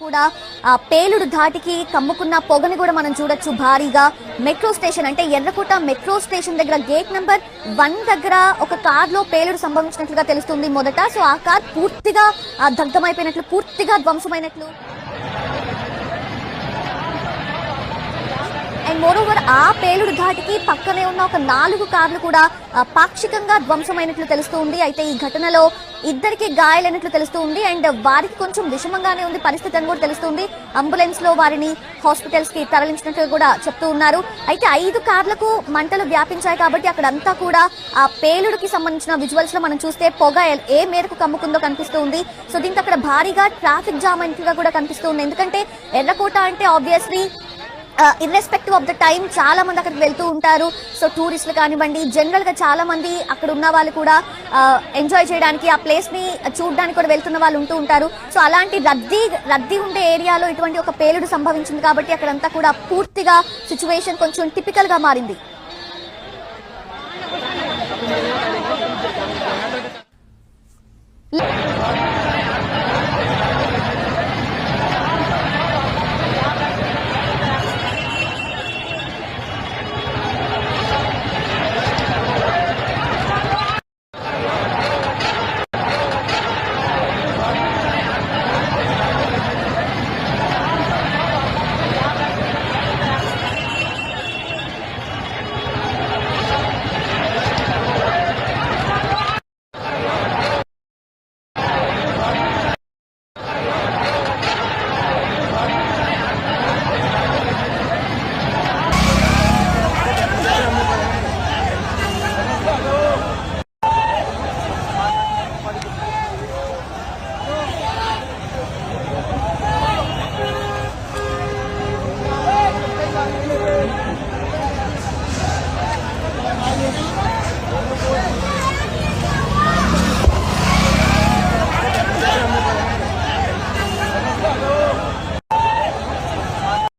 కూడా పేలుడు ధాటికి కమ్ముకున్న పొగని కూడా మనం చూడొచ్చు భారీగా. మెట్రో స్టేషన్ అంటే ఎర్రకోట మెట్రో స్టేషన్ దగ్గర గేట్ నెంబర్ 1 దగ్గర ఒక కార్ లో పేలుడు సంభవించినట్లుగా తెలుస్తుంది మొదట. సో ఆ కార్ పూర్తిగా దగ్ధమైపోయినట్లు, పూర్తిగా ధ్వంసమైనట్లు. అండ్ మోరోవర్ ఆ పేలుడు ధాటికి పక్కనే ఉన్న ఒక 4 కార్లు కూడా పాక్షికంగా ధ్వంసమైనట్లు తెలుస్తుంది. అయితే ఈ ఘటనలో ఇద్దరికి గాయాలైనట్లు తెలుస్తుంది. అండ్ వారికి కొంచెం విషమంగానే ఉంది పరిస్థితి అని కూడా తెలుస్తుంది. అంబులెన్స్ లో వారిని హాస్పిటల్స్ కి తరలించినట్లు కూడా చెప్తూ ఉన్నారు. అయితే 5 కార్లకు మంటలు వ్యాపించాయి కాబట్టి అక్కడంతా కూడా ఆ పేలుడుకి సంబంధించిన విజువల్స్ లో మనం చూస్తే పొగ ఏ మేరకు కమ్ముకుందో కనిపిస్తుంది. సో దీంతో అక్కడ భారీగా ట్రాఫిక్ జామ్ అయినట్లుగా కూడా కనిపిస్తుంది. ఎందుకంటే ఎర్రకోట అంటే obviously irrespective of the time చాలా మంది అక్కడికి వెళ్తూ ఉంటారు. సో టూరిస్టులు కానివ్వండి, జనరల్ గా చాలా మంది అక్కడ ఉన్న వాళ్ళు కూడా ఎంజాయ్ చేయడానికి, ఆ ప్లేస్ ని చూడడానికి కూడా వెళ్తున్న వాళ్ళు ఉంటూ ఉంటారు. సో అలాంటి రద్దీ ఉండే ఏరియాలో ఇటువంటి ఒక పేలుడు సంభవించింది కాబట్టి అక్కడంతా కూడా పూర్తిగా సిచ్యువేషన్ కొంచెం టిపికల్ గా మారింది.